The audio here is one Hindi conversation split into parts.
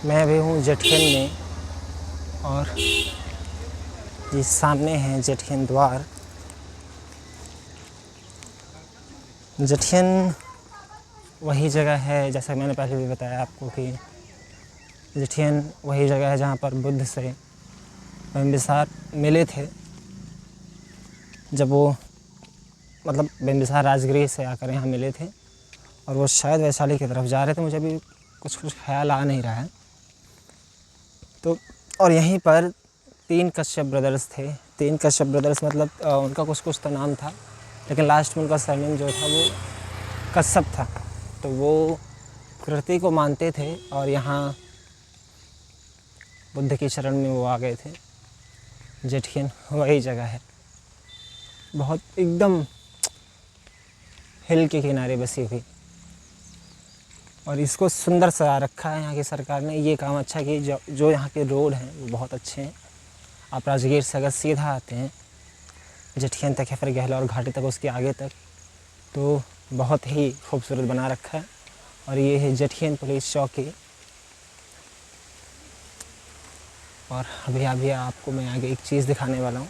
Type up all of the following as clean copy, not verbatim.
मैं अभी हूँ जटहिन में और ये सामने है जटहिन द्वार। जटहिन वही जगह है, जैसा मैंने पहले भी बताया आपको कि जटहिन वही जगह है जहाँ पर बुद्ध से बिंबिसार मिले थे। जब वो बिंबिसार राजगृह से आकर यहाँ मिले थे और वो शायद वैशाली की तरफ जा रहे थे, मुझे अभी कुछ ख्याल आ नहीं रहा है। तो और यहीं पर 3 कश्यप ब्रदर्स थे। 3 कश्यप ब्रदर्स उनका कुछ तो नाम था, लेकिन लास्ट में उनका सरनेम जो था वो कश्यप था। तो वो प्रकृति को मानते थे और यहाँ बुद्ध की शरण में वो आ गए थे। जटहिन वही जगह है, बहुत एकदम हिल के किनारे बसी हुई, और इसको सुंदर सजा रखा है यहाँ की सरकार ने। ये काम अच्छा कि जो यहाँ के रोड हैं वो बहुत अच्छे हैं। आप राजगीर से अगर सीधा आते हैं जटहिन तक या फिर गहलोर घाटी तक, उसके आगे तक, तो बहुत ही खूबसूरत बना रखा है। और ये है जटहिन पुलिस चौकी। और अभी आपको मैं आगे एक चीज़ दिखाने वाला हूँ।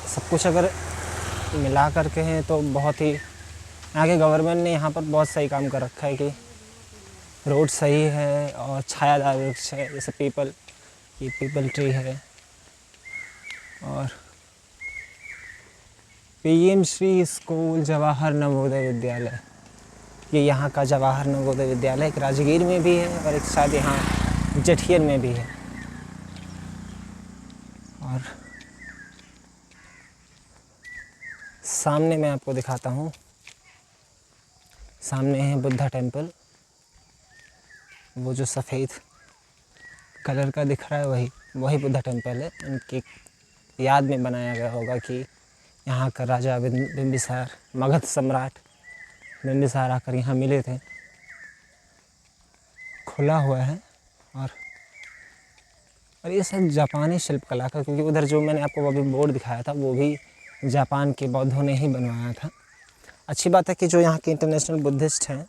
सब कुछ अगर मिला करके हैं तो बहुत ही यहाँ के गवर्नमेंट ने यहाँ पर बहुत सही काम कर रखा है कि रोड सही है और छायादार वृक्ष है, जैसे ये पीपल ट्री है। और पीएम श्री स्कूल जवाहर नवोदय विद्यालय, ये यहाँ का जवाहर नवोदय विद्यालय एक राजगीर में भी है और एक शायद यहाँ जटहिन में भी है। और सामने मैं आपको दिखाता हूँ, सामने है बुद्धा टेम्पल। वो जो सफ़ेद कलर का दिख रहा है वही बुद्धा टेम्पल है। उनकी याद में बनाया गया होगा कि यहाँ का राजा बिंबिसार, मगध सम्राट बिंबिसार आकर यहाँ मिले थे। खुला हुआ है और ये सब जापानी शिल्पकला का, क्योंकि उधर जो मैंने आपको अभी बोर्ड दिखाया था वो भी जापान के बौद्धों ने ही बनवाया था। अच्छी बात है कि जो यहाँ के इंटरनेशनल बुद्धिस्ट हैं,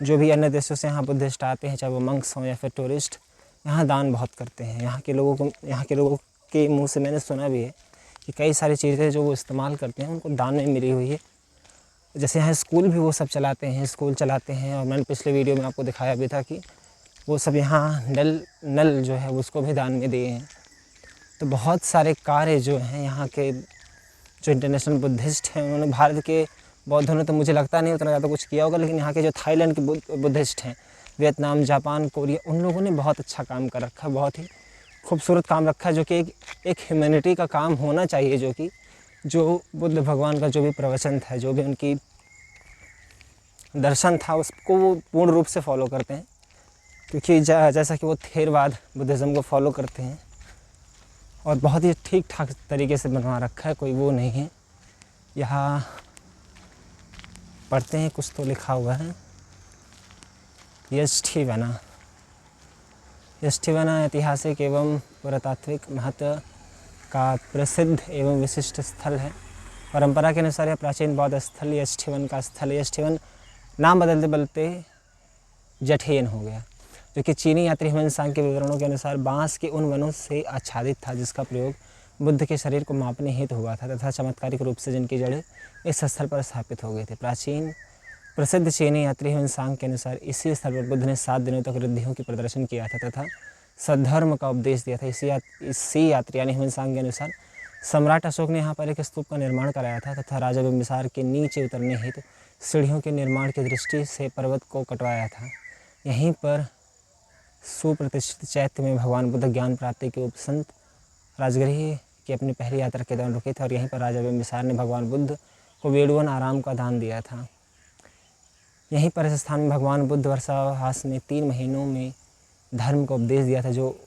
जो भी अन्य देशों से यहाँ बुद्धिस्ट आते हैं, चाहे वो मंक्स हों या फिर टूरिस्ट, यहाँ दान बहुत करते हैं। यहाँ के लोगों के मुंह से मैंने सुना भी है कि कई सारी चीज़ें जो वो इस्तेमाल करते हैं उनको दान में मिली हुई है। जैसे यहाँ स्कूल भी वो सब स्कूल चलाते हैं। और मैंने पिछले वीडियो में आपको दिखाया भी था कि वो सब यहाँ नल जो है उसको भी दान में दिए हैं। तो बहुत सारे कार्य जो हैं यहाँ के जो इंटरनेशनल बुद्धिस्ट हैं, उन्होंने भारत के बौद्धों ने तो मुझे लगता नहीं उतना ज़्यादा कुछ किया होगा, लेकिन यहाँ के जो थाईलैंड के बुद्धिस्ट हैं, वियतनाम, जापान, कोरिया, उन लोगों ने बहुत अच्छा काम कर रखा है, बहुत ही खूबसूरत काम रखा है, जो कि एक ह्यूमैनिटी का काम होना चाहिए। जो बुद्ध भगवान का जो भी प्रवचन था, जो भी उनकी दर्शन था, उसको वो पूर्ण रूप से फॉलो करते हैं। क्योंकि जैसा कि वो थेरवाद बुद्धिज़्म को फॉलो करते हैं और बहुत ही ठीक ठाक तरीके से बनवा रखा है, कोई वो नहीं है। यहाँ पढ़ते हैं, कुछ तो लिखा हुआ है, यष्टिवना ऐतिहासिक एवं पुरातात्विक महत्व का प्रसिद्ध एवं विशिष्ट स्थल है। परंपरा के अनुसार यह प्राचीन बौद्ध स्थल यष्टिवन का स्थल है। यष्टिवन नाम बदलते बदलते जटहिन हो गया, जो कि चीनी यात्री ह्वेनसांग के विवरणों के अनुसार बांस के उन वनों से आच्छादित था जिसका प्रयोग बुद्ध के शरीर को मापने हेतु हुआ था, तथा चमत्कारिक रूप से जिनकी जड़ें इस स्थल पर स्थापित हो गई थी। प्रसिद्ध चीनी यात्री ह्वेनसांग के अनुसार इसी स्थल पर बुद्ध ने 7 दिनों तक रिद्धियों की प्रदर्शन किया था तथा सद्धर्म का उपदेश दिया था। इसी यात्री यानी ह्वेनसांग के अनुसार सम्राट अशोक ने यहाँ पर एक स्तूप का निर्माण कराया था तथा राजा बिंबिसार के नीचे उतरने हेतु सीढ़ियों के निर्माण की दृष्टि से पर्वत को कटवाया था। यहीं पर सुप्रतिष्ठित चैत्य में भगवान बुद्ध ज्ञान प्राप्ति के उपसंत राजगृह की अपनी पहली यात्रा के दौरान रुके थे और यहीं पर राजा बिंबिसार ने भगवान बुद्ध को वेड़ुवन आराम का दान दिया था। यहीं पर इस स्थान में भगवान बुद्ध वर्षावास में 3 महीनों में धर्म का उपदेश दिया था, जो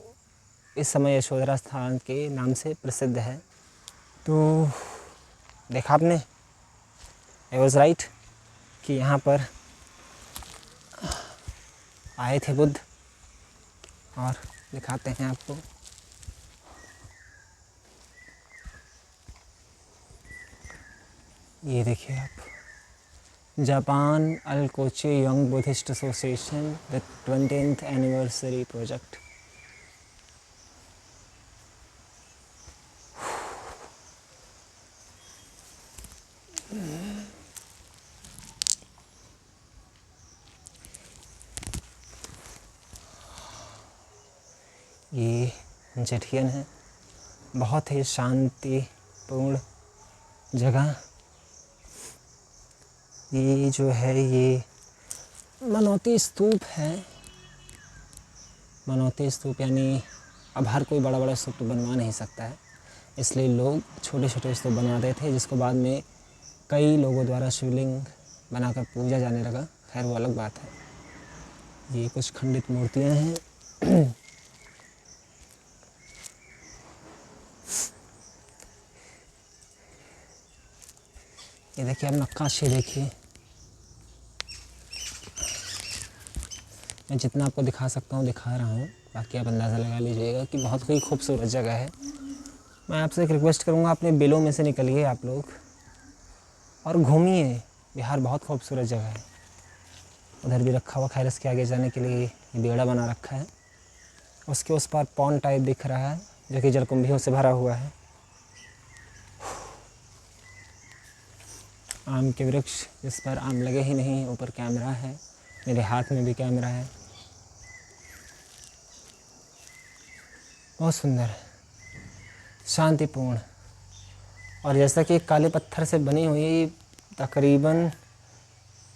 इस समय यशोधरा स्थान के नाम से प्रसिद्ध है। तो देखा आपने, आई वॉज राइट कि यहाँ पर आए थे बुद्ध। और दिखाते हैं आपको, ये देखिए आप, जापान अल Kochi young Buddhist association the 20th anniversary project. ये जेठियन है, बहुत ही शांतिपूर्ण जगह। ये जो है ये मनौती स्तूप है। मनौती स्तूप यानी अब हर कोई बड़ा बड़ा स्तूप तो बनवा नहीं सकता है, इसलिए लोग छोटे छोटे स्तूप बनवाते थे, जिसको बाद में कई लोगों द्वारा शिवलिंग बनाकर पूजा जाने लगा। खैर वो अलग बात है। ये कुछ खंडित मूर्तियाँ हैं। ये देखिए, अब नक्काशी देखिए। मैं जितना आपको दिखा सकता हूँ दिखा रहा हूँ, बाकी आप अंदाज़ा लगा लीजिएगा कि बहुत ही खूबसूरत जगह है। मैं आपसे एक रिक्वेस्ट करूँगा, अपने बिलों में से निकलिए आप लोग और घूमिए। बिहार बहुत खूबसूरत जगह है। उधर भी रखा हुआ खैरस के आगे जाने के लिए ये बेड़ा बना रखा है। उसके उस पार पॉन्ड टाइप दिख रहा है जो कि जलकुंभियों से भरा हुआ है। आम के वृक्ष जिस पर आम लगे ही नहीं, ऊपर कैमरा है, मेरे हाथ में भी कैमरा है। बहुत सुंदर है, शांतिपूर्ण। और जैसा कि काले पत्थर से बनी हुई, तकरीबन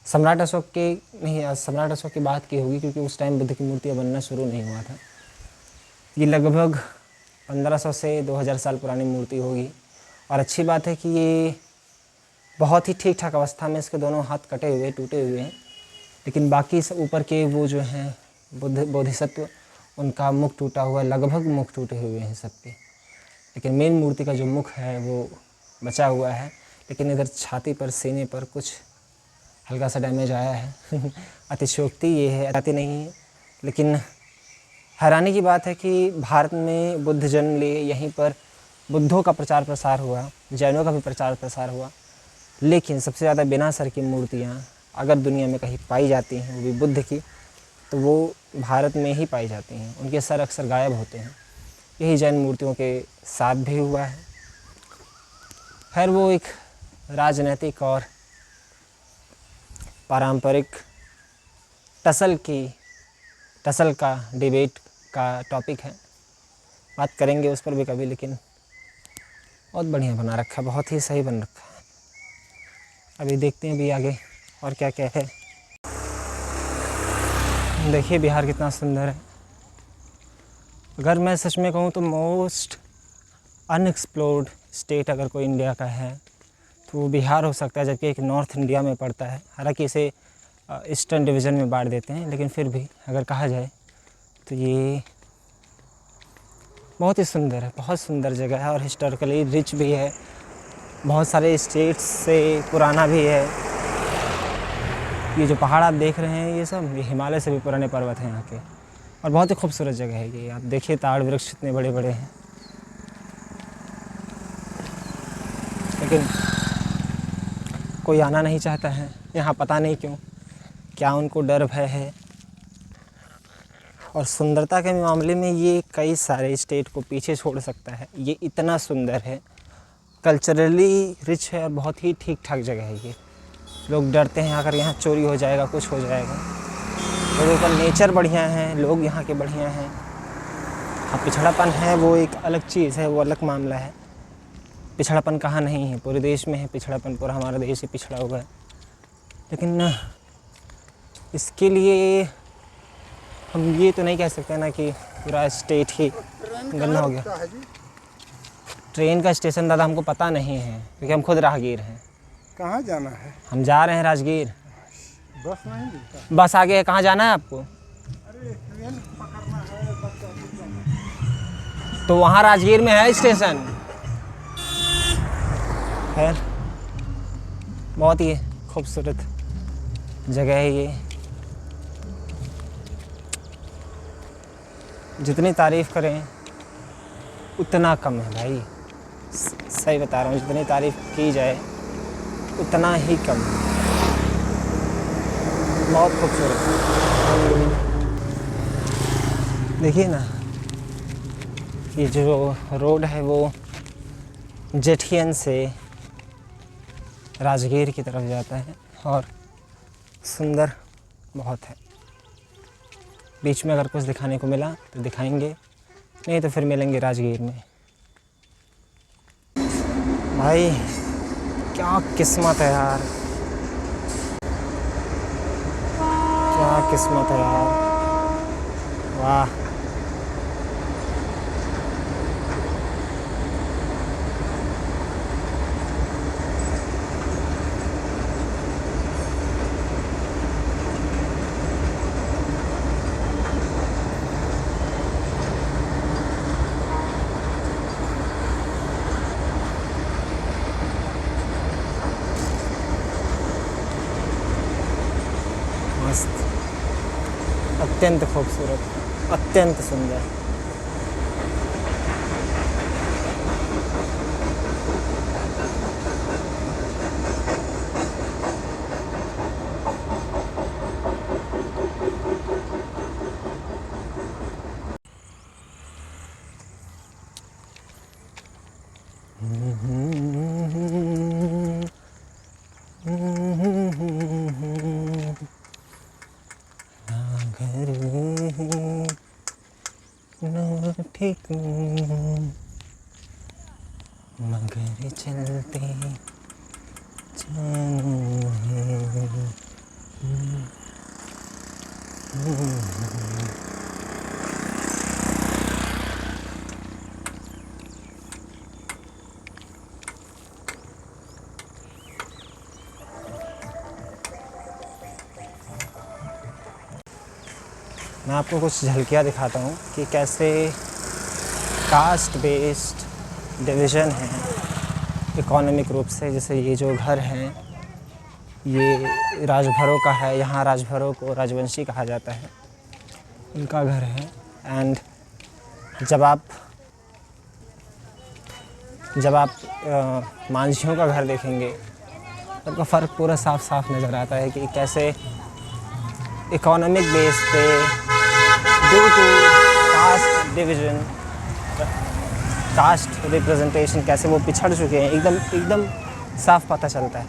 सम्राट अशोक के नहीं, सम्राट अशोक की बात की होगी क्योंकि उस टाइम बुद्ध की मूर्तियाँ बनना शुरू नहीं हुआ था। ये लगभग 1500 से 2000 साल पुरानी मूर्ति होगी। और अच्छी बात है कि ये बहुत ही ठीक ठाक अवस्था में, इसके दोनों हाथ कटे हुए टूटे हुए हैं, लेकिन बाकी सब ऊपर के वो जो हैं बोधिसत्व, उनका मुख टूटा हुआ, लगभग मुख टूटे हुए हैं सबके। लेकिन मेन मूर्ति का जो मुख है वो बचा हुआ है। लेकिन इधर छाती पर, सीने पर कुछ हल्का सा डैमेज आया है। अतिशयोक्ति ये है, आती नहीं है। लेकिन हैरानी की बात है कि भारत में बुद्ध जन्म लिए, यहीं पर बुद्धों का प्रचार प्रसार हुआ, जैनों का भी प्रचार प्रसार हुआ। लेकिन सबसे ज़्यादा बिना सर की मूर्तियाँ अगर दुनिया में कहीं पाई जाती हैं, वो भी बुद्ध की, तो वो भारत में ही पाई जाती हैं। उनके सर अक्सर गायब होते हैं। यही जैन मूर्तियों के साथ भी हुआ है। खैर वो एक राजनैतिक और पारंपरिक टसल का डिबेट का टॉपिक है। बात करेंगे उस पर भी कभी। लेकिन बहुत बढ़िया बना रखा है, बहुत ही सही बन रखा है। अभी देखते हैं अभी आगे और क्या क्या है। देखिए बिहार कितना सुंदर है। अगर मैं सच में कहूँ तो मोस्ट अनएक्सप्लोर्ड स्टेट अगर कोई इंडिया का है तो वो बिहार हो सकता है, जबकि एक नॉर्थ इंडिया में पड़ता है। हालांकि इसे ईस्टर्न डिवीज़न में बांट देते हैं, लेकिन फिर भी अगर कहा जाए तो ये बहुत ही सुंदर है, बहुत सुंदर जगह है। और हिस्टोरिकली रिच भी है, बहुत सारे स्टेट्स से पुराना भी है। ये जो पहाड़ आप देख रहे हैं, ये हिमालय से भी पुराने पर्वत हैं यहाँ के। और बहुत ही खूबसूरत जगह है ये। आप देखिए ताड़ वृक्ष इतने बड़े बड़े हैं, लेकिन कोई आना नहीं चाहता है यहाँ, पता नहीं क्यों, क्या उनको डर भय है। और सुंदरता के मामले में ये कई सारे स्टेट को पीछे छोड़ सकता है। ये इतना सुंदर है, कल्चरली रिच है और बहुत ही ठीक ठाक जगह है ये। लोग डरते हैं अगर यहाँ चोरी हो जाएगा, कुछ हो जाएगा। लोगों का नेचर बढ़िया है, लोग यहाँ के बढ़िया हैं। हाँ, पिछड़ापन है वो एक अलग चीज़ है, वो अलग मामला है। पिछड़ापन कहाँ नहीं है, पूरे देश में है पिछड़ापन, पूरा हमारा देश ही पिछड़ा हुआ है। लेकिन इसके लिए हम ये तो नहीं कह सकते ना कि पूरा स्टेट ही गंदा हो गया। ट्रेन का स्टेशन दादा हमको पता नहीं है, क्योंकि हम खुद राहगीर हैं। कहाँ जाना है? हम जा रहे हैं राजगीर। बस नहीं मिलता। बस आगे है, कहाँ जाना है आपको? अरे ट्रेन पकड़ना है, बस तो वहाँ राजगीर में है स्टेशन। खैर बहुत ही खूबसूरत जगह है ये। जितनी तारीफ़ करें उतना कम है भाई, सही बता रहा हूँ। जितनी तारीफ़ की जाए उतना ही कम है। बहुत खूबसूरत। देखिए ना, ये जो रोड है वो जेठियन से राजगीर की तरफ जाता है और सुंदर बहुत है। बीच में अगर कुछ दिखाने को मिला तो दिखाएंगे, नहीं तो फिर मिलेंगे राजगीर में। भाई क्या किस्मत है यार, क्या किस्मत है यार, वाह। मस्त, अत्यंत खूबसूरत, अत्यंत सुंदर। ठीक मगर चलते चैन है। मैं आपको कुछ झलकियाँ दिखाता हूँ कि कैसे कास्ट बेस्ड डिवीज़न है इकोनॉमिक रूप से। जैसे ये जो घर हैं ये राजभरों का है, यहाँ राजभरों को राजवंशी कहा जाता है, उनका घर है। एंड जब आप मांझियों का घर देखेंगे तो उनका फ़र्क पूरा साफ साफ नज़र आता है कि कैसे इकोनॉमिक बेस पे due to caste division, caste representation कैसे वो पिछड़ चुके हैं, एकदम साफ पता चलता है।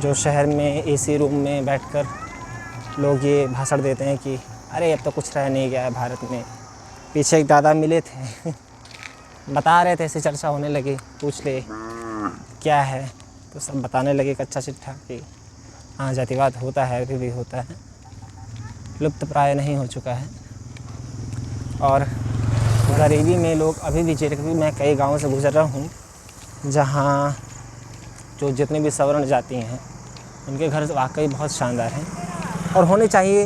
जो शहर में एसी रूम में बैठकर लोग ये भाषण देते हैं कि अरे अब तो कुछ रह नहीं गया है भारत में। पीछे एक दादा मिले थे बता रहे थे, ऐसे चर्चा होने लगी, पूछ ले क्या है, तो सब बताने लगे कच्चा चिट्ठा कि हाँ जातिवाद होता है, अभी भी होता है, लुप्त प्राय नहीं हो चुका है। और गरीबी में लोग अभी भी जी रहे। मैं कई गाँव से गुजर रहा हूँ जहाँ जो जितने भी सवर्ण जाति हैं उनके घर वाकई बहुत शानदार हैं और होने चाहिए।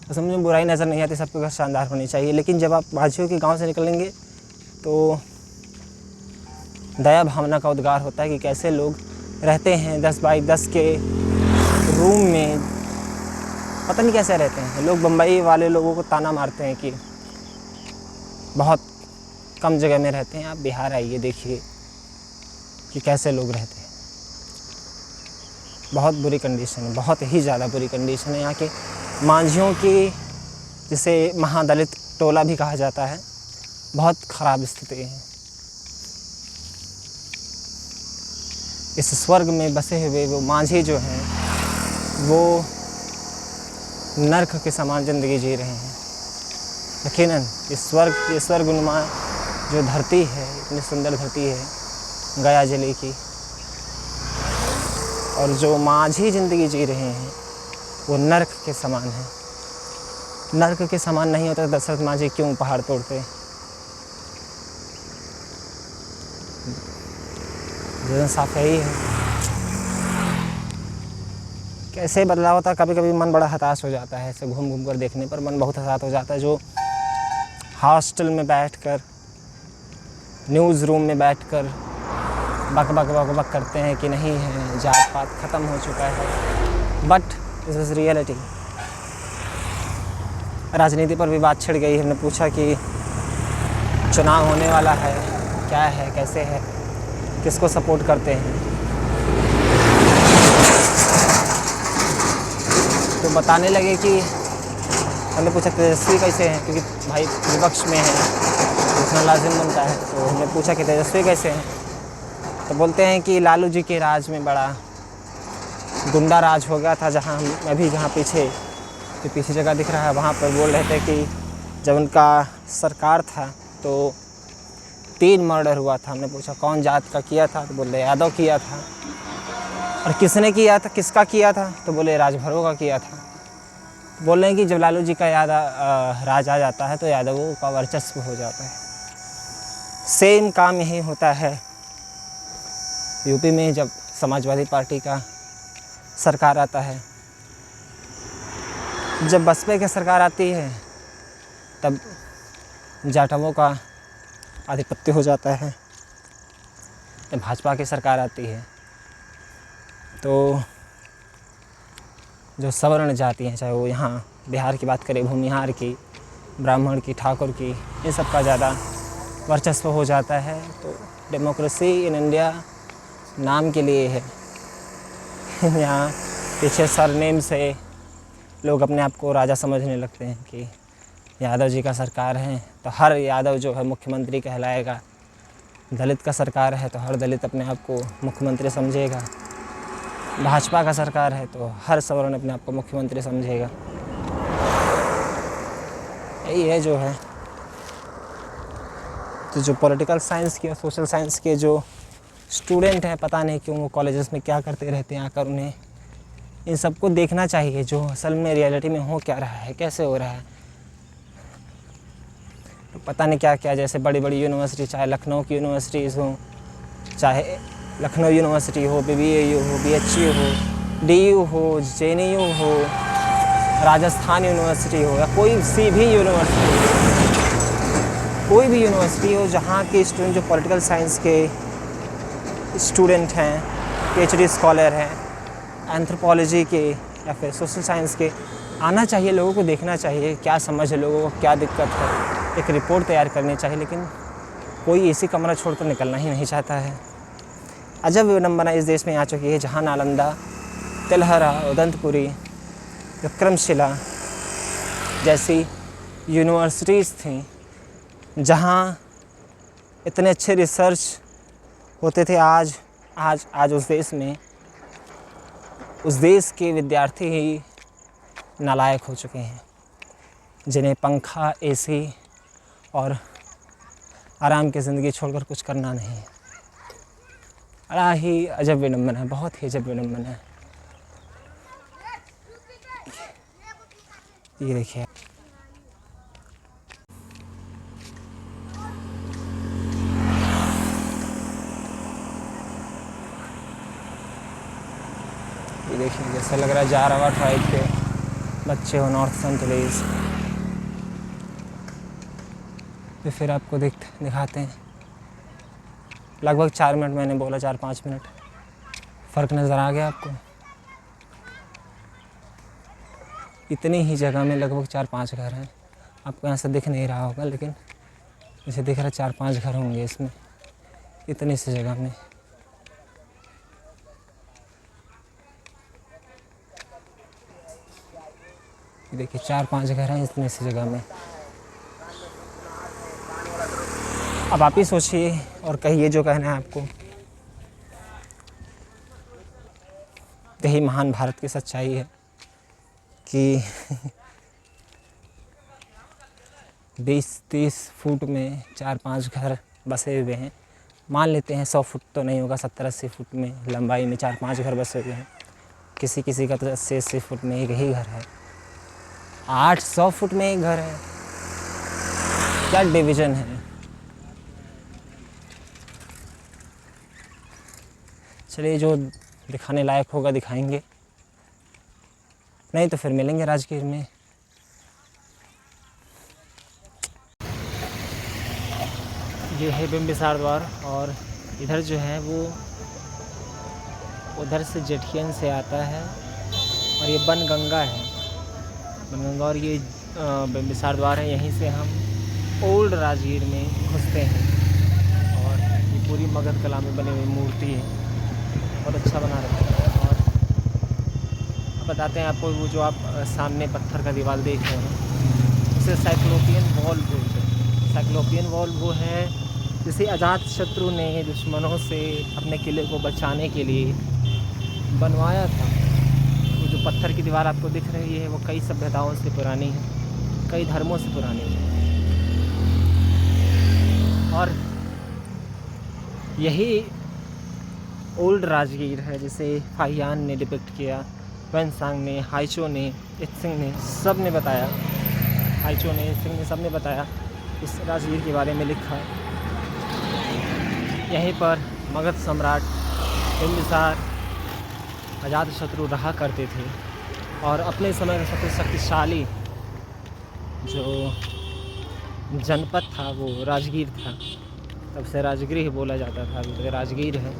तो समझ में बुराई नज़र नहीं आती, सबके घर शानदार होने चाहिए। लेकिन जब आप माझियों के गांव से निकलेंगे तो दया भावना का उद्गार होता है कि कैसे लोग रहते हैं 10 बाई 10 के रूम में, पता नहीं कैसे रहते हैं लोग। बम्बई वाले लोगों को ताना मारते हैं कि बहुत कम जगह में रहते हैं, आप बिहार आइए देखिए कि कैसे लोग रहते हैं। बहुत बुरी कंडीशन है, बहुत ही ज़्यादा बुरी कंडीशन है यहाँ के मांझियों की, जिसे महादलित टोला भी कहा जाता है। बहुत ख़राब स्थिति है। इस स्वर्ग में बसे हुए वो मांझी जो हैं वो नर्क के समान ज़िंदगी जी रहे हैं। यकीनन ये स्वर्गनुमा जो धरती है, इतनी सुंदर धरती है गया जिले की, और जो माझी ज़िंदगी जी रहे हैं वो नर्क के समान है। नर्क के समान नहीं होता तो दशरथ माझी क्यों पहाड़ तोड़ते? जीवन साफ यही है। कैसे बदलाव होता, कभी कभी मन बड़ा हताश हो जाता है ऐसे घूम घूम कर देखने पर, मन बहुत हताश हो जाता है। जो हॉस्टल में बैठकर, न्यूज़ रूम में बैठकर बक बक बक बक करते हैं कि नहीं है, जात पात ख़त्म हो चुका है, बट दिस इज़ रियलिटी। राजनीति पर भी बात छिड़ गई। हमने पूछा कि चुनाव होने वाला है, क्या है, कैसे है, किसको सपोर्ट करते हैं। तो बताने लगे कि हमने पूछा तेजस्वी कैसे हैं, क्योंकि भाई विपक्ष में है, पूछना लाजिम बनता है। तो हमने पूछा कि तेजस्वी कैसे हैं, तो बोलते हैं कि लालू जी के राज में बड़ा गुंडा राज हो गया था। जहाँ मैं भी जहाँ पीछे जगह दिख रहा है वहाँ पर बोल रहे थे कि जब उनका सरकार था तो 3 मर्डर हुआ था। हमने पूछा कौन जात का किया था, तो बोले यादव किया था। और किसने किया था, किसका किया था, तो बोले राजभरों का किया था। बोल रहे हैं कि जब लालू जी का राज आ जाता है तो यादवों का वर्चस्व हो जाता है। सेम काम यही होता है यूपी में जब समाजवादी पार्टी का सरकार आता है। जब बसपा की सरकार आती है तब जाटवों का आधिपत्य हो जाता है। जब भाजपा की सरकार आती है तो जो सवर्ण जाति हैं, चाहे वो यहाँ बिहार की बात करें, भूमिहार की, ब्राह्मण की, ठाकुर की, इन सब का ज़्यादा वर्चस्व हो जाता है। तो डेमोक्रेसी इन इंडिया नाम के लिए है। यहाँ पीछे सरनेम से लोग अपने आप को राजा समझने लगते हैं कि यादव जी का सरकार है तो हर यादव जो है मुख्यमंत्री कहलाएगा। दलित का सरकार है तो हर दलित अपने आप को मुख्यमंत्री समझेगा। भाजपा का सरकार है तो हर सवर्ण अपने आप को मुख्यमंत्री समझेगा। यही है जो है। तो जो पॉलिटिकल साइंस के और सोशल साइंस के जो स्टूडेंट हैं, पता नहीं क्यों वो कॉलेजेस में क्या करते रहते हैं आकर, उन्हें इन सबको देखना चाहिए जो असल में रियलिटी में हो क्या रहा है, कैसे हो रहा है। तो पता नहीं क्या क्या, जैसे बड़ी बड़ी यूनिवर्सिटी, चाहे लखनऊ की यूनिवर्सिटीज़ हो, चाहे लखनऊ यूनिवर्सिटी हो, BBAU हो, BHU हो, DU हो, JNU हो, राजस्थान यूनिवर्सिटी हो, या कोई सी भी यूनिवर्सिटी हो जहाँ के स्टूडेंट जो पॉलिटिकल साइंस के स्टूडेंट हैं, PhD स्कॉलर हैं, एंथ्रोपोलॉजी के या फिर सोशल साइंस के, आना चाहिए, लोगों को देखना चाहिए क्या समझ है, लोगों को क्या दिक्कत है, एक रिपोर्ट तैयार करनी चाहिए। लेकिन कोई इसी कमरा छोड़कर निकलना ही नहीं चाहता है। अजब विडंबना इस देश में आ चुकी है जहाँ नालंदा, तिलहरा, उदंतपुरी, विक्रमशिला जैसी यूनिवर्सिटीज़ थीं, जहाँ इतने अच्छे रिसर्च होते थे। आज उस देश के विद्यार्थी ही नालायक हो चुके हैं, जिन्हें पंखा, AC और आराम की ज़िंदगी छोड़कर कुछ करना नहीं है। बड़ा ही अजब विडंबना है, बहुत ही अजब विडंबना है। ये देखिए, जैसा लग रहा है जारावा ट्राइब के बच्चे हो, नॉर्थ सेंट्रलीज। तो फिर आपको दिखाते हैं। लगभग 4 मिनट, मैंने बोला 4-5 मिनट, फ़र्क नज़र आ गया आपको? इतनी ही जगह में लगभग 4-5 घर हैं। आपको यहाँ से दिख नहीं रहा होगा, लेकिन जैसे दिख रहा है 4-5 घर होंगे इसमें, इतनी सी जगह में। देखिए 4-5 घर हैं इतने सी जगह में। अब आप ही सोचिए और कहिए जो कहना है आपको। यही महान भारत की सच्चाई है कि 20-30 फुट में 4-5 घर बसे हुए हैं। मान लेते हैं 100 फुट तो नहीं होगा, 70-80 फुट में लंबाई में 4-5 घर बसे हुए हैं। किसी का तो 80-80 फुट में एक ही घर है। 800 फुट में एक घर है। क्या डिवीज़न है। चलिए, जो दिखाने लायक होगा दिखाएंगे, नहीं तो फिर मिलेंगे राजगीर में। ये है बिंबिसार द्वार, और इधर जो है वो उधर से जेठियन से आता है, और ये बनगंगा है, बनगंगा, और ये बिंबिसार द्वार है। यहीं से हम ओल्ड राजगीर में घुसते हैं। और ये पूरी मगध कला में बनी हुई मूर्ति है, बहुत अच्छा बना रखा है। और बताते हैं आपको, वो जो आप सामने पत्थर का दीवार देख रहे हैं उसे साइक्लोपियन वॉल बोलते हैं। साइक्लोपियन वॉल वो है जिसे अजातशत्रु ने दुश्मनों से अपने किले को बचाने के लिए बनवाया था। वो जो पत्थर की दीवार आपको दिख रही है वो कई सभ्यताओं से पुरानी है, कई धर्मों से पुरानी है। और यही ओल्ड राजगीर है जिसे फाहियान ने डिपिक्ट किया, वेनसांग ने, हाइचो ने, इत्सिंग ने, सब ने बताया। हाइचो ने, इत्सिंग ने, सब ने बताया, इस राजगीर के बारे में लिखा। यहीं पर मगध सम्राट बिंबिसार अजातशत्रु रहा करते थे और अपने समय का सबसे शक्तिशाली जो जनपद था वो राजगीर था। तब से राजगीर ही बोला जाता था, अभी तो राजगीर है,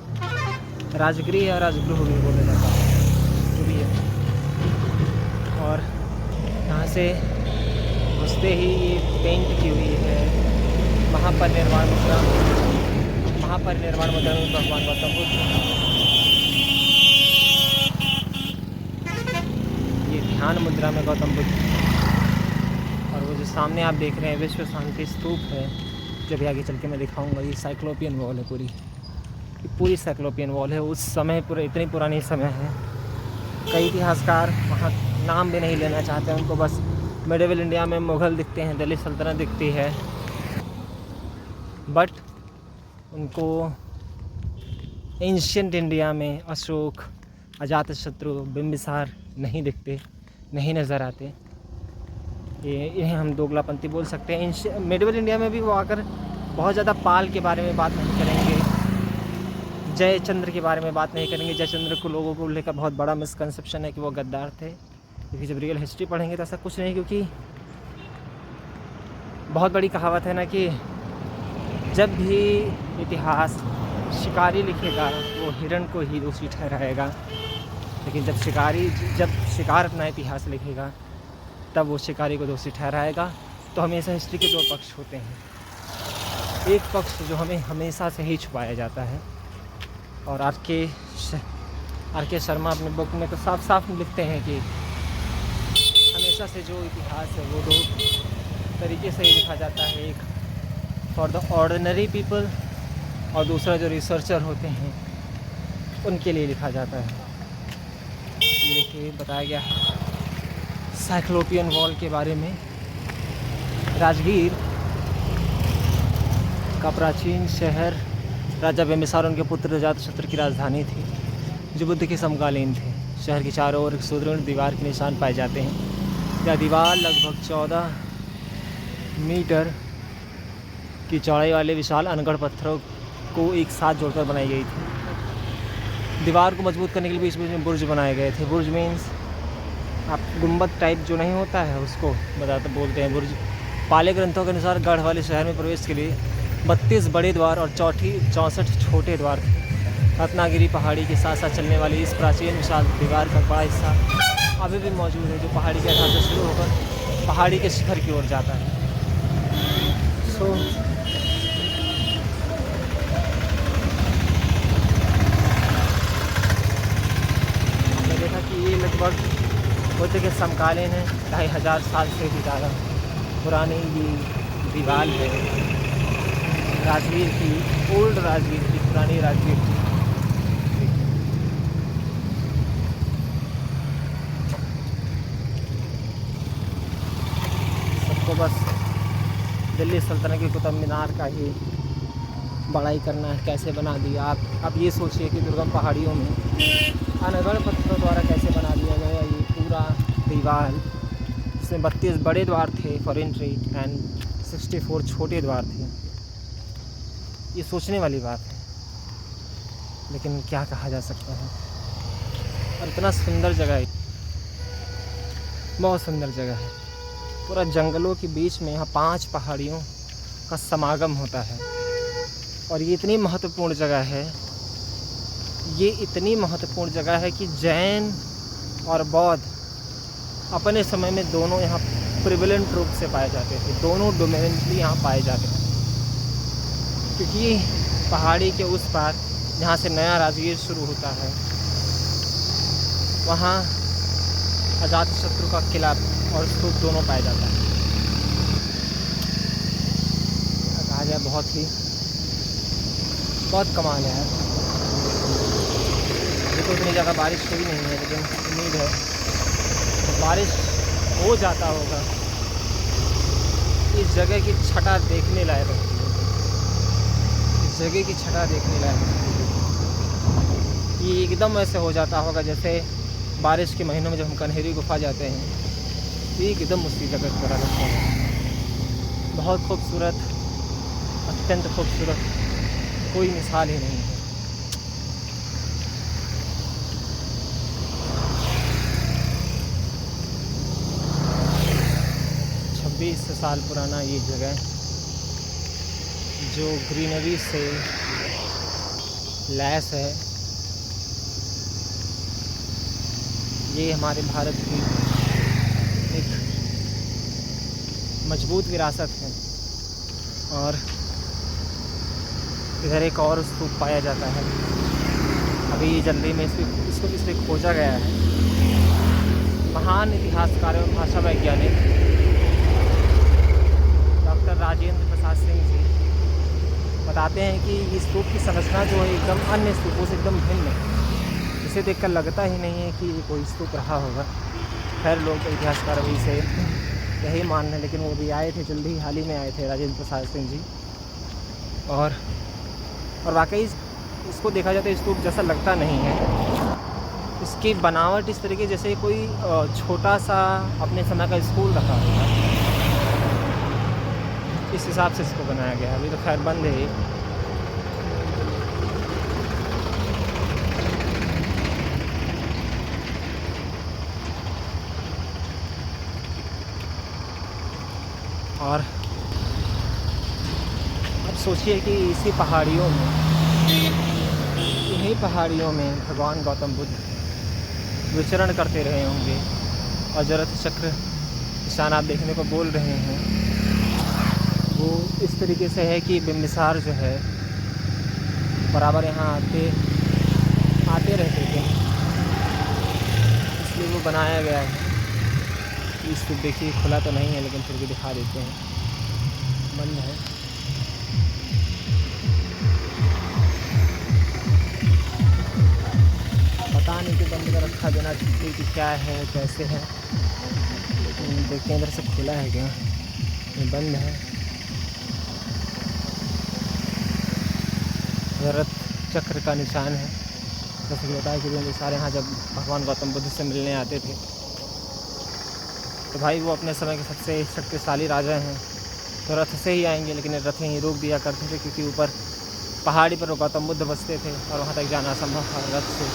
राजगीर या राजगृह भी बोला जाता है, जो भी है। और यहाँ से घुसते ही ये पेंट की हुई है महापरिनिर्वाण मुद्रा। महापरिनिर्वाण मुद्रा में भगवान गौतम बुद्ध, ये ध्यान मुद्रा में गौतम बुद्ध। और वो जो सामने आप देख रहे हैं विश्व शांति स्तूप है, जब आगे चल के मैं दिखाऊंगा। ये साइक्लोपियन वॉल है, पूरी साइक्लोपियन वॉल है। उस समय पूरे इतनी पुरानी समय है, कई इतिहासकार वहाँ नाम भी नहीं लेना चाहते, उनको बस मिडिवल इंडिया में मुग़ल दिखते हैं, दिल्ली सल्तनत दिखती है, बट उनको एंशियंट इंडिया में अशोक, अजातशत्रु, बिंबिसार नहीं दिखते, नहीं नज़र आते। ये इन्हें हम दोगलापंथी बोल सकते हैं। मिडिवल इंडिया में भी वो आकर बहुत ज़्यादा पाल के बारे में बात नहीं करेंगे, जयचंद्र के बारे में बात नहीं करेंगे। जयचंद्र को लोगों को लेकर बहुत बड़ा मिसकंसेप्शन है कि वो गद्दार थे, क्योंकि जब रियल हिस्ट्री पढ़ेंगे तो ऐसा कुछ नहीं। क्योंकि बहुत बड़ी कहावत है ना कि जब भी इतिहास शिकारी लिखेगा वो हिरण को ही दोषी ठहराएगा, लेकिन जब शिकार अपना इतिहास लिखेगा तब वो शिकारी को दोषी ठहराएगा। तो हमेशा हिस्ट्री के दो पक्ष होते हैं, एक पक्ष जो हमें हमेशा से ही छुपाया जाता है। और आर के शर्मा अपने बुक में तो साफ साफ लिखते हैं कि हमेशा से जो इतिहास है वो दो तरीके से ही लिखा जाता है, एक फॉर द ऑर्डिनरी पीपल और दूसरा जो रिसर्चर होते हैं उनके लिए लिखा जाता है। ये देखिए बताया गया है साइक्लोपियन वॉल के बारे में। राजगीर का प्राचीन शहर राजा बिंबिसार उनके पुत्र अजातशत्रु की राजधानी थी, जो बुद्ध के समकालीन थे। शहर के चारों ओर एक सुदृढ़ दीवार के निशान पाए जाते हैं। यह दीवार लगभग 14 मीटर की चौड़ाई वाले विशाल अनगढ़ पत्थरों को एक साथ जोड़कर बनाई गई थी। दीवार को मजबूत करने के लिए बीच बीच में बुर्ज बनाए गए थे। बुर्ज मीन्स आप गुंबद टाइप जो नहीं होता है उसको बोलते हैं बुर्ज। पाले ग्रंथों के अनुसार गढ़ वाले शहर में प्रवेश के लिए 32 बड़े द्वार और 64 छोटे द्वार थे। रत्नागिरी पहाड़ी के साथ साथ चलने वाली इस प्राचीन विशाल दीवार का बड़ा हिस्सा अभी भी मौजूद है, जो पहाड़ी के आधार से शुरू होकर पहाड़ी के शिखर की ओर जाता है। हमने देखा कि ये लगभग बुद्ध के समकालीन है, 2500 साल से भी ज़्यादा पुरानी ये दीवार है राजगीर की, ओल्ड राजगीर की, पुरानी राजगीर की। सबको बस दिल्ली सल्तनत की कुतुब मीनार का ही बड़ाई करना है, कैसे बना दिया। आप ये सोचिए कि दुर्गम पहाड़ियों में अनगढ़ पत्थरों द्वारा कैसे बना दिया गया ये पूरा दीवार, जिसमें 32 बड़े द्वार थे फॉर एंट्री एंड 64 छोटे द्वार थे। ये सोचने वाली बात है, लेकिन क्या कहा जा सकता है। और इतना सुंदर जगह है, बहुत सुंदर जगह है, पूरा जंगलों के बीच में। यहाँ 5 पहाड़ियों का समागम होता है। और ये इतनी महत्वपूर्ण जगह है, ये इतनी महत्वपूर्ण जगह है कि जैन और बौद्ध अपने समय में दोनों यहाँ प्रिवेलेंट रूप से पाए जाते थे, दोनों डोमिनेंटली यहाँ पाए जाते थे। क्योंकि पहाड़ी के उस पार जहाँ से नया राजगीर शुरू होता है, वहाँ अजातशत्रु का किला और स्तूप दोनों पाया जाता है। कहा जाए बहुत कमाल है यार। अभी तो इतनी ज़्यादा बारिश हुई नहीं है, लेकिन उम्मीद है तो बारिश हो जाता होगा। इस जगह की छटा देखने लायक होती है, इस जगह की छटा देखने लायक होती है। ये एकदम ऐसे हो जाता होगा जैसे बारिश के महीनों में जब हम कन्हेरी गुफा जाते हैं, ये एकदम उसी जगह की तरह लगता है। बहुत खूबसूरत, अत्यंत खूबसूरत, कोई मिसाल ही नहीं है। साल पुराना ये जगह जो ग्रीनरी से लैस है, ये हमारे भारत की एक मजबूत विरासत है। और इधर एक और स्तूप पाया जाता है, अभी जल्दी में इसको इसलिए खोजा गया है। महान इतिहासकार एवं भाषा वैज्ञानिक डॉक्टर राजेंद्र प्रसाद सिंह जी बताते हैं कि इस स्तूप की संरचना जो है एकदम अन्य स्तूपों से एकदम भिन्न है। इसे देखकर लगता ही नहीं है कि ये कोई स्तूप रहा होगा। खैर लोग इतिहासकार अभी से यही मान रहे हैं, लेकिन वो भी आए थे, जल्दी ही हाल ही में आए थे राजेंद्र प्रसाद सिंह जी। और वाकई इसको देखा जाए तो स्तूप जैसा लगता नहीं है। इसकी बनावट इस तरीके जैसे कोई छोटा सा अपने समय का स्कूल रखा होगा, इस हिसाब से इसको बनाया गया। अभी तो खैर बंद है। और अब सोचिए कि इसी पहाड़ियों में, इन्हीं पहाड़ियों में भगवान गौतम बुद्ध विचरण करते रहे होंगे। और जो रथ चक्र निशान आप देखने को बोल रहे हैं, वो इस तरीके से है कि बिंबिसार जो है बराबर यहाँ आते रहते थे, इसलिए वो बनाया गया है। इस तो देखिए खुला तो नहीं है, लेकिन फिर भी दिखा देते हैं, बंद है। पता नहीं कि बंद कर रखा देना चाहिए कि क्या है कैसे है, लेकिन देखते हैं इधर से खुला है क्या, ये बंद है। रथ चक्र का निशान है। जैसे कि बताया कि बिंबिसार यहाँ जब भगवान गौतम बुद्ध से मिलने आते थे, तो भाई वो अपने समय के सबसे शक्तिशाली राजा हैं, तो रथ से ही आएंगे, लेकिन रथ यहीं रोक दिया करते थे, क्योंकि ऊपर पहाड़ी पर गौतम बुद्ध बसते थे और वहाँ तक जाना असंभव था रथ से।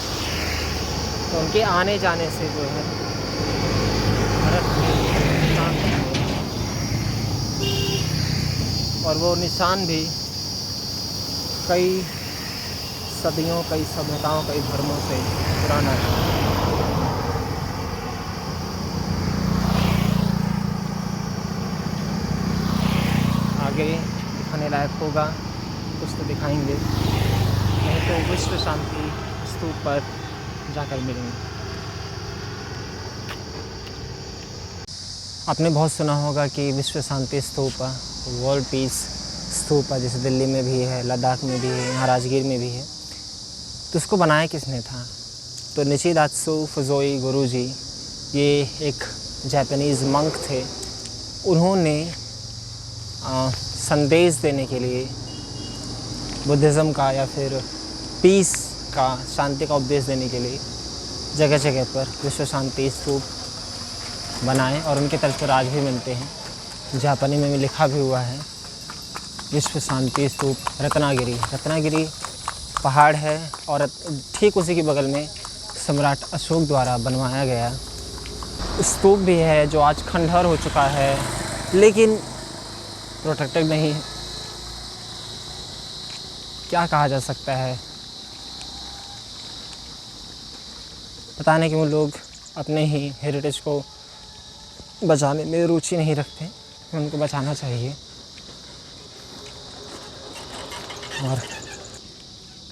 तो उनके आने जाने से जो है रथ और वो निशान भी कई सदियों, कई सभ्यताओं, कई धर्मों से पुराना है। आगे दिखाने लायक होगा कुछ तो दिखाएंगे, नहीं तो विश्व शांति स्तूप पर जाकर मिलेंगे। आपने बहुत सुना होगा कि विश्व शांति स्तूप, वर्ल्ड पीस स्तूप, जैसे दिल्ली में भी है, लद्दाख में भी है, यहाँ राजगीर में भी है। तो उसको बनाया किसने था? तो निचिदात्सु फुजोई गुरुजी, ये एक जापानीज़ मंक थे। उन्होंने संदेश देने के लिए बुद्धिज़्म का या फिर पीस का, शांति का उपदेश देने के लिए जगह जगह पर विश्व शांति स्तूप बनाए, और उनके तर्ज पर आज भी मिलते हैं। जापानी में भी लिखा भी हुआ है विश्व शांति स्तूप रत्नागिरी पहाड़ है, और ठीक उसी के बगल में सम्राट अशोक द्वारा बनवाया गया स्तूप भी है, जो आज खंडहर हो चुका है, लेकिन प्रोटेक्टेड नहीं है। क्या कहा जा सकता है, पता नहीं क्यों लोग अपने ही हेरिटेज को बचाने में रुचि नहीं रखते, उनको बचाना चाहिए। और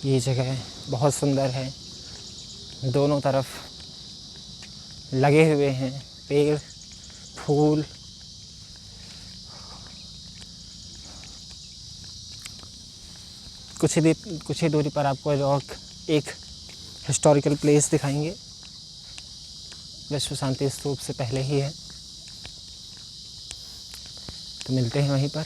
ये जगह बहुत सुंदर है, दोनों तरफ लगे हुए हैं पेड़, फूल। कुछ ही दूरी पर आपको रॉक एक हिस्टोरिकल प्लेस दिखाएंगे, विश्व शांति स्तूप से पहले ही है, तो मिलते हैं वहीं पर।